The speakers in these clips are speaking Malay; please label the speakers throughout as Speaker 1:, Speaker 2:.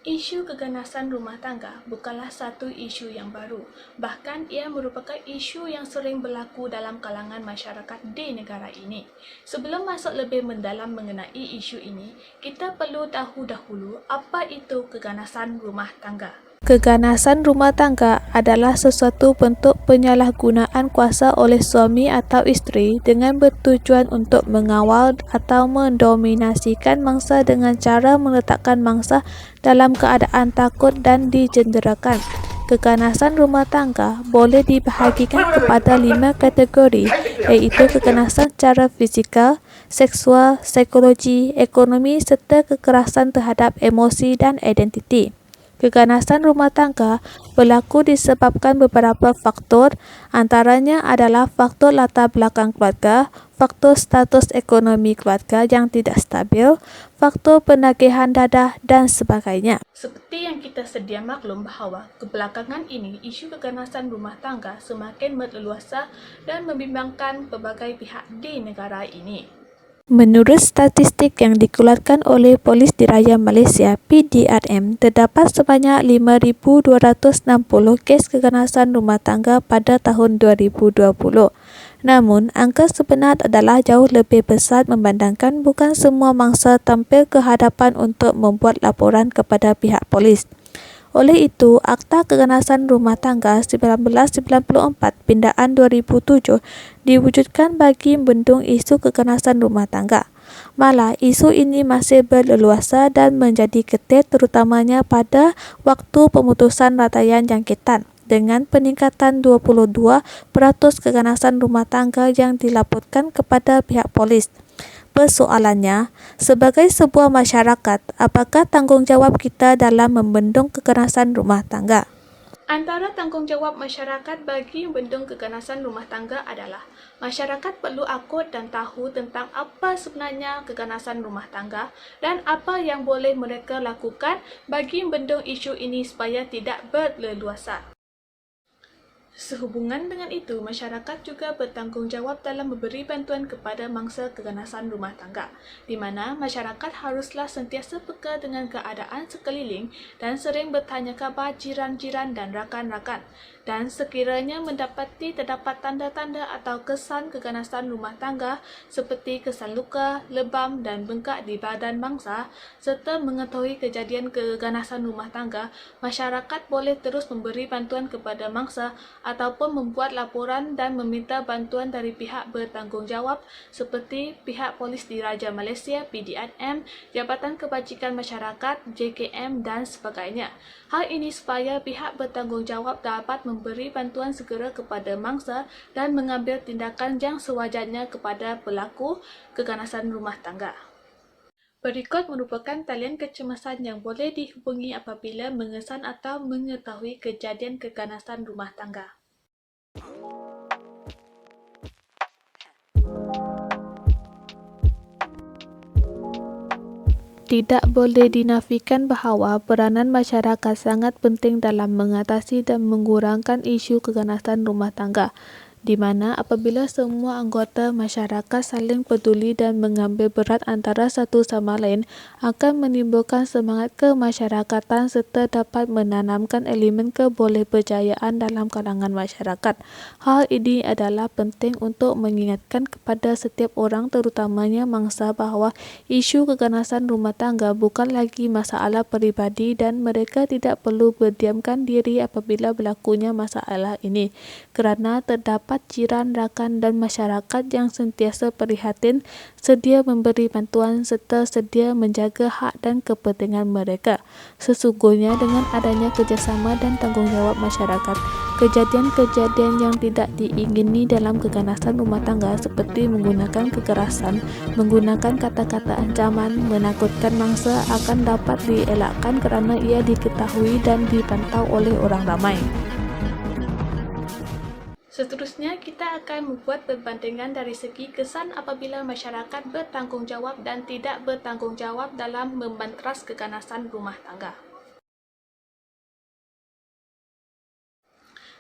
Speaker 1: Isu keganasan rumah tangga bukanlah satu isu yang baru. Bahkan ia merupakan isu yang sering berlaku dalam kalangan masyarakat di negara ini. Sebelum masuk lebih mendalam mengenai isu ini, kita perlu tahu dahulu apa itu keganasan rumah tangga.
Speaker 2: Keganasan rumah tangga adalah sesuatu bentuk penyalahgunaan kuasa oleh suami atau isteri dengan bertujuan untuk mengawal atau mendominasikan mangsa dengan cara meletakkan mangsa dalam keadaan takut dan dijenderakan. Keganasan rumah tangga boleh dibahagikan kepada 5 kategori, iaitu keganasan secara fizikal, seksual, psikologi, ekonomi serta kekerasan terhadap emosi dan identiti. Keganasan rumah tangga berlaku disebabkan beberapa faktor, antaranya adalah faktor latar belakang keluarga, faktor status ekonomi keluarga yang tidak stabil, faktor penagihan dadah, dan sebagainya.
Speaker 1: Seperti yang kita sedia maklum bahawa kebelakangan ini isu keganasan rumah tangga semakin berleluasa dan membimbangkan pelbagai pihak di negara ini.
Speaker 2: Menurut statistik yang dikeluarkan oleh Polis Diraya Malaysia (PDRM), terdapat sebanyak 5,260 kes keganasan rumah tangga pada tahun 2020. Namun, angka sebenar adalah jauh lebih besar memandangkan bukan semua mangsa tampil ke hadapan untuk membuat laporan kepada pihak polis. Oleh itu, Akta Keganasan Rumah Tangga 1994 Pindaan 2007 diwujudkan bagi membendung isu keganasan rumah tangga. Malah, isu ini masih berleluasa dan menjadi ketat terutamanya pada waktu pemutusan rataian jangkitan, dengan peningkatan 22% keganasan rumah tangga yang dilaporkan kepada pihak polis. Persoalannya, sebagai sebuah masyarakat, apakah tanggungjawab kita dalam membendung kekerasan rumah tangga?
Speaker 1: Antara tanggungjawab masyarakat bagi membendung keganasan rumah tangga adalah masyarakat perlu akut dan tahu tentang apa sebenarnya keganasan rumah tangga dan apa yang boleh mereka lakukan bagi membendung isu ini supaya tidak berleluasa. Sehubungan dengan itu, masyarakat juga bertanggungjawab dalam memberi bantuan kepada mangsa keganasan rumah tangga, di mana masyarakat haruslah sentiasa peka dengan keadaan sekeliling dan sering bertanya khabar jiran-jiran dan rakan-rakan. Dan sekiranya terdapat tanda-tanda atau kesan keganasan rumah tangga seperti kesan luka, lebam dan bengkak di badan mangsa, serta mengetahui kejadian keganasan rumah tangga, masyarakat boleh terus memberi bantuan kepada mangsa ataupun membuat laporan dan meminta bantuan dari pihak bertanggungjawab seperti pihak Polis Diraja Malaysia (PDRM), Jabatan Kebajikan Masyarakat (JKM) dan sebagainya. Hal ini supaya pihak bertanggungjawab dapat memberi bantuan segera kepada mangsa dan mengambil tindakan yang sewajarnya kepada pelaku keganasan rumah tangga. Berikut merupakan talian kecemasan yang boleh dihubungi apabila mengesan atau mengetahui kejadian keganasan rumah tangga.
Speaker 2: Tidak boleh dinafikan bahawa peranan masyarakat sangat penting dalam mengatasi dan mengurangkan isu keganasan rumah tangga, di mana apabila semua anggota masyarakat saling peduli dan mengambil berat antara satu sama lain, akan menimbulkan semangat kemasyarakatan serta dapat menanamkan elemen kebolehpercayaan dalam kalangan masyarakat. Hal ini adalah penting untuk mengingatkan kepada setiap orang, terutamanya mangsa, bahawa isu keganasan rumah tangga bukan lagi masalah peribadi dan mereka tidak perlu berdiamkan diri apabila berlakunya masalah ini, kerana terdapat jiran, rakan dan masyarakat yang sentiasa prihatin, sedia memberi bantuan serta sedia menjaga hak dan kepentingan mereka. Sesungguhnya dengan adanya kerjasama dan tanggungjawab masyarakat, kejadian-kejadian yang tidak diingini dalam keganasan rumah tangga seperti menggunakan kekerasan, menggunakan kata-kata ancaman, menakutkan mangsa akan dapat dielakkan kerana ia diketahui dan dipantau oleh orang ramai.
Speaker 1: Seterusnya, kita akan membuat perbandingan dari segi kesan apabila masyarakat bertanggungjawab dan tidak bertanggungjawab dalam membantras keganasan rumah tangga.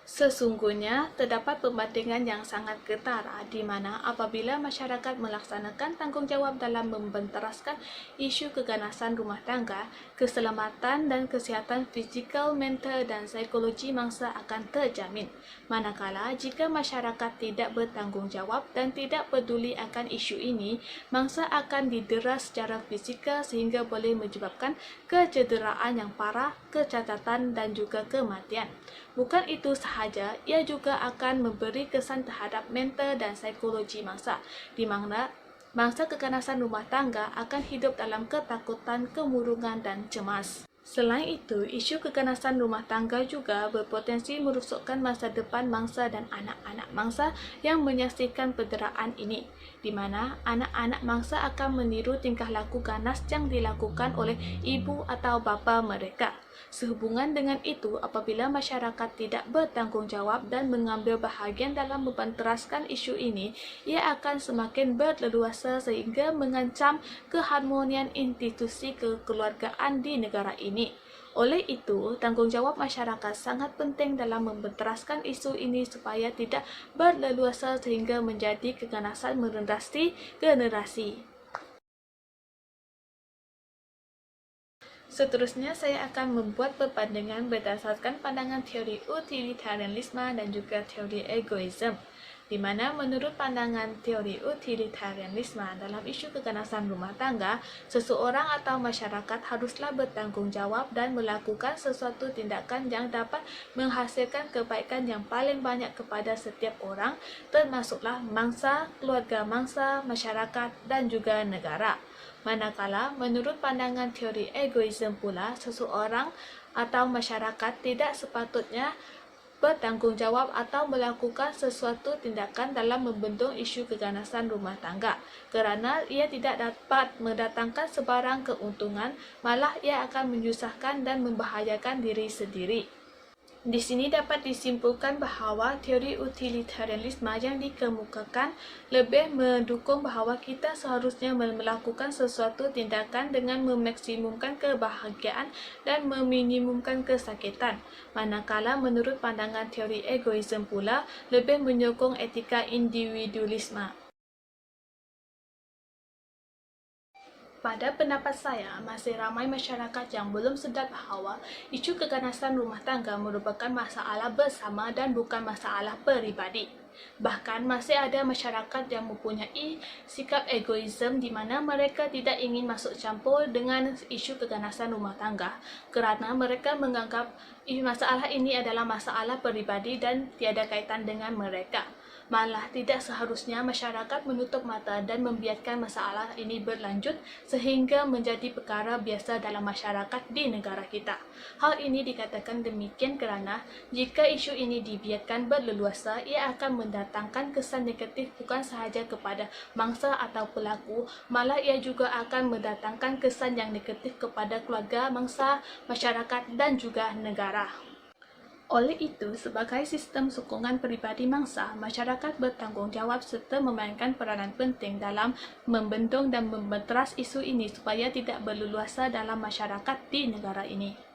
Speaker 1: Sesungguhnya, terdapat perbandingan yang sangat ketara di mana apabila masyarakat melaksanakan tanggungjawab dalam membenteraskan isu keganasan rumah tangga, keselamatan dan kesihatan fizikal, mental dan psikologi mangsa akan terjamin. Manakala jika masyarakat tidak bertanggungjawab dan tidak peduli akan isu ini, mangsa akan didera secara fizikal sehingga boleh menyebabkan kecederaan yang parah, kecacatan dan juga kematian. Bukan itu sahaja, ia juga akan memberi kesan terhadap mental dan psikologi mangsa, di mana mangsa keganasan rumah tangga akan hidup dalam ketakutan, kemurungan, dan cemas. Selain itu, isu keganasan rumah tangga juga berpotensi merosakkan masa depan mangsa dan anak-anak mangsa yang menyaksikan penderaan ini, di mana anak-anak mangsa akan meniru tingkah laku ganas yang dilakukan oleh ibu atau bapa mereka. Sehubungan dengan itu, apabila masyarakat tidak bertanggungjawab dan mengambil bahagian dalam membenteraskan isu ini, ia akan semakin berleluasa sehingga mengancam keharmonian institusi kekeluargaan di negara ini. Oleh itu, tanggungjawab masyarakat sangat penting dalam membenteraskan isu ini supaya tidak berleluasa sehingga menjadi keganasan merenerasi generasi. Seterusnya, saya akan membuat perbandingan berdasarkan pandangan teori utilitarianisme dan juga teori egoisme, di mana menurut pandangan teori utilitarianisme dalam isu keganasan rumah tangga, seseorang atau masyarakat haruslah bertanggung jawab dan melakukan sesuatu tindakan yang dapat menghasilkan kebaikan yang paling banyak kepada setiap orang, termasuklah mangsa, keluarga mangsa, masyarakat, dan juga negara. Manakala, menurut pandangan teori egoisme pula, seseorang atau masyarakat tidak sepatutnya bertanggungjawab atau melakukan sesuatu tindakan dalam membendung isu keganasan rumah tangga, kerana ia tidak dapat mendatangkan sebarang keuntungan, malah ia akan menyusahkan dan membahayakan diri sendiri. Di sini dapat disimpulkan bahawa teori utilitarianisme yang dikemukakan lebih mendukung bahawa kita seharusnya melakukan sesuatu tindakan dengan memaksimumkan kebahagiaan dan meminimumkan kesakitan. Manakala menurut pandangan teori egoisme pula lebih menyokong etika individualisme. Pada pendapat saya, masih ramai masyarakat yang belum sedar bahawa isu keganasan rumah tangga merupakan masalah bersama dan bukan masalah peribadi. Bahkan masih ada masyarakat yang mempunyai sikap egoisme di mana mereka tidak ingin masuk campur dengan isu keganasan rumah tangga kerana mereka menganggap masalah ini adalah masalah peribadi dan tiada kaitan dengan mereka. Malah tidak seharusnya masyarakat menutup mata dan membiarkan masalah ini berlanjut sehingga menjadi perkara biasa dalam masyarakat di negara kita. Hal ini dikatakan demikian kerana jika isu ini dibiarkan berleluasa, ia akan mendatangkan kesan negatif bukan sahaja kepada mangsa atau pelaku, malah ia juga akan mendatangkan kesan yang negatif kepada keluarga, mangsa, masyarakat dan juga negara. Oleh itu, sebagai sistem sokongan peribadi mangsa, masyarakat bertanggungjawab serta memainkan peranan penting dalam membendung dan membenteras isu ini supaya tidak berleluasa dalam masyarakat di negara ini.